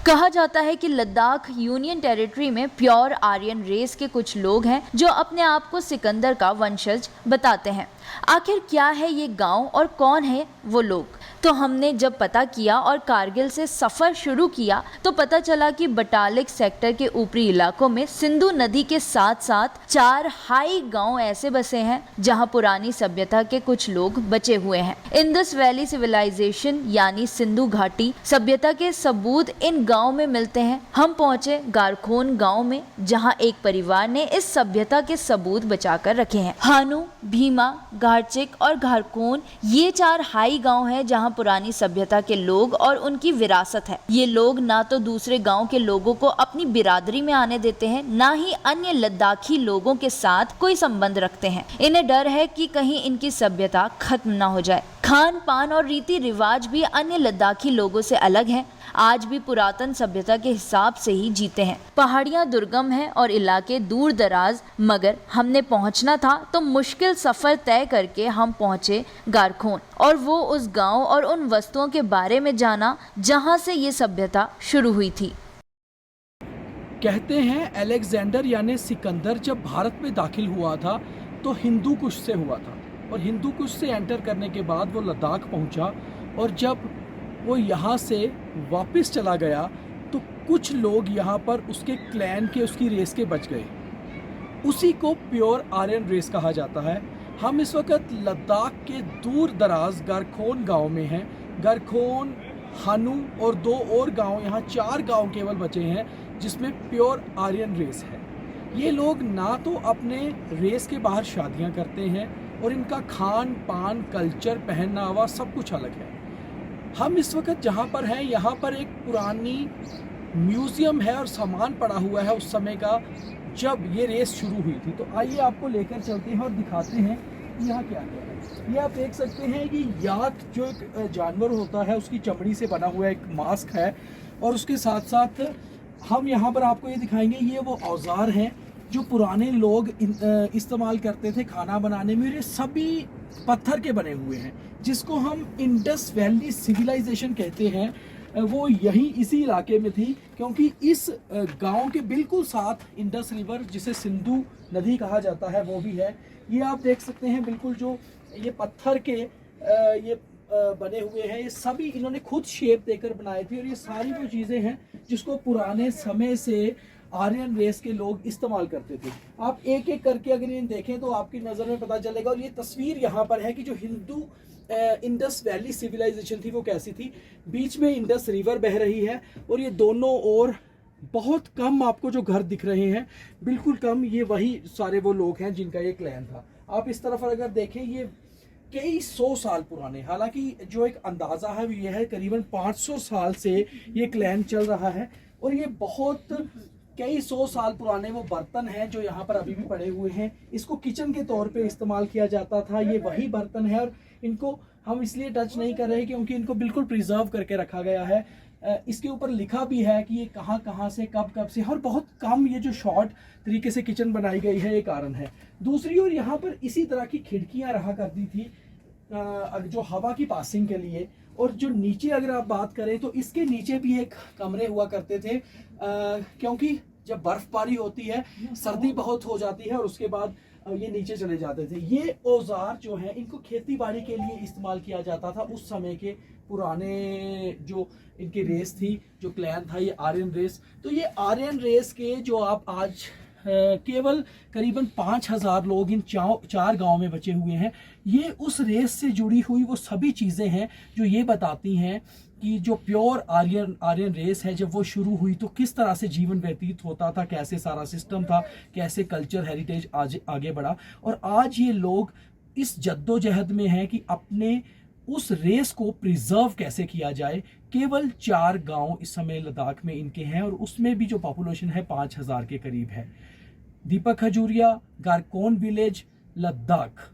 कहा जाता है कि लद्दाख यूनियन टेरिटरी में प्योर आर्यन रेस के कुछ लोग हैं जो अपने आप को सिकंदर का वंशज बताते हैं। आखिर क्या है ये गांव और कौन है वो लोग? तो हमने जब पता किया और कारगिल से सफ़र शुरू किया तो पता चला कि बटालिक सेक्टर के ऊपरी इलाकों में सिंधु नदी के साथ साथ 4 हाई गांव ऐसे बसे हैं जहां पुरानी सभ्यता के कुछ लोग बचे हुए हैं। इंडस वैली सिविलाइजेशन यानी सिंधु घाटी सभ्यता के सबूत इन गांव में मिलते हैं। हम पहुंचे गारखोन गांव में जहां एक परिवार ने इस सभ्यता के सबूत बचाकर रखे हैं। हानू, भीमा, गारचिक और गारखोन ये 4 हाई गांव हैं जहां पुरानी सभ्यता के लोग और उनकी विरासत है। ये लोग ना तो दूसरे गांव के लोगों को अपनी बिरादरी में आने देते हैं, ना ही अन्य लद्दाखी लोगों के साथ कोई संबंध रखते हैं। इन्हें डर है कि कहीं इनकी सभ्यता खत्म ना हो जाए। खान पान और रीति रिवाज भी अन्य लद्दाखी लोगों से अलग हैं। आज भी पुरातन सभ्यता के हिसाब से ही जीते हैं। पहाड़ियाँ दुर्गम हैं और इलाके दूर दराज, मगर हमने पहुंचना था तो मुश्किल सफर तय करके हम पहुंचे गारखोन और वो उस गांव और उन वस्तुओं के बारे में जाना जहां से ये सभ्यता शुरू हुई थी। कहते हैं अलेक्जेंडर यानी सिकंदर जब भारत में दाखिल हुआ था तो हिंदू कुश से हुआ था और हिंदू कुश से एंटर करने के बाद वो लद्दाख पहुंचा और जब वो यहाँ से वापस चला गया तो कुछ लोग यहाँ पर उसके क्लैन के, उसकी रेस के बच गए। उसी को प्योर आर्यन रेस कहा जाता है। हम इस वक्त लद्दाख के दूर दराज गारखोन गांव में हैं। गारखोन, हानू और 2 और गांव, यहाँ 4 गांव केवल बचे हैं जिसमें प्योर आर्यन रेस है। ये लोग ना तो अपने रेस के बाहर शादियाँ करते हैं और इनका खान पान, कल्चर, पहनावा सब कुछ अलग है। हम इस वक्त जहाँ पर हैं यहाँ पर एक पुरानी म्यूज़ियम है और सामान पड़ा हुआ है उस समय का जब ये रेस शुरू हुई थी। तो आइए आपको लेकर चलते हैं और दिखाते हैं कि यहाँ क्या क्या है। ये आप देख सकते हैं कि याक जो एक जानवर होता है उसकी चमड़ी से बना हुआ एक मास्क है और उसके साथ साथ हम यहाँ पर आपको ये दिखाएंगे ये वो औजार हैं जो पुराने लोग इस्तेमाल करते थे खाना बनाने में। ये सभी पत्थर के बने हुए हैं जिसको हम इंडस वैली सिविलाइजेशन कहते हैं। वो यही इसी इलाके में थी क्योंकि इस गांव के बिल्कुल साथ इंडस रिवर जिसे सिंधु नदी कहा जाता है वो भी है। ये आप देख सकते हैं बिल्कुल जो ये पत्थर के ये बने हुए हैं, ये सभी इन्होंने खुद शेप देकर बनाए थे और ये सारी वो चीज़ें हैं जिसको पुराने समय से आर्यन रेस के लोग इस्तेमाल करते थे। आप एक एक करके अगर इन्हें देखें तो आपकी नज़र में पता चलेगा। और ये तस्वीर यहाँ पर है कि जो हिंदू इंडस वैली सिविलाइजेशन थी वो कैसी थी। बीच में इंडस रिवर बह रही है और ये दोनों ओर बहुत कम आपको जो घर दिख रहे हैं, बिल्कुल कम, ये वही सारे वो लोग हैं जिनका ये क्लैन था। आप इस तरफ अगर देखें ये कई 100 साल पुराने, हालांकि जो एक अंदाज़ा है ये है करीबन 500 साल से ये क्लैन चल रहा है और ये बहुत कई 100 साल पुराने वो बर्तन हैं जो यहाँ पर अभी भी पड़े हुए हैं। इसको किचन के तौर पे इस्तेमाल किया जाता था। ये वही बर्तन है और इनको हम इसलिए टच नहीं कर रहे क्योंकि इनको बिल्कुल प्रिजर्व करके रखा गया है। इसके ऊपर लिखा भी है कि ये कहाँ कहाँ से कब कब से, और बहुत कम ये जो शॉर्ट तरीके से किचन बनाई गई है ये कारण है। दूसरी ओर यहाँ पर इसी तरह की खिड़कियाँ रहा करती थी जो हवा की पासिंग के लिए। और जो नीचे अगर आप बात करें तो इसके नीचे भी एक कमरे हुआ करते थे क्योंकि जब बर्फबारी होती है, सर्दी बहुत हो जाती है और उसके बाद ये नीचे चले जाते थे। ये औजार जो है इनको खेती बाड़ी के लिए इस्तेमाल किया जाता था उस समय के पुराने जो इनकी रेस थी, जो क्लैन था ये आर्यन रेस। तो ये आर्यन रेस के जो आप आज केवल करीबन 5000 लोग इन 4 गांव में बचे हुए हैं। ये उस रेस से जुड़ी हुई वो सभी चीज़ें हैं जो ये बताती हैं कि जो प्योर आर्यन रेस है जब वो शुरू हुई तो किस तरह से जीवन व्यतीत होता था, कैसे सारा सिस्टम था, कैसे कल्चर हेरिटेज आगे बढ़ा। और आज ये लोग इस जद्दोजहद में हैं कि अपने उस रेस को प्रिजर्व कैसे किया जाए। केवल 4 गांव इस समय लद्दाख में इनके हैं और उसमें भी जो पॉपुलेशन है 5000 के करीब है। दीपक खजूरिया, गारखोन विलेज, लद्दाख।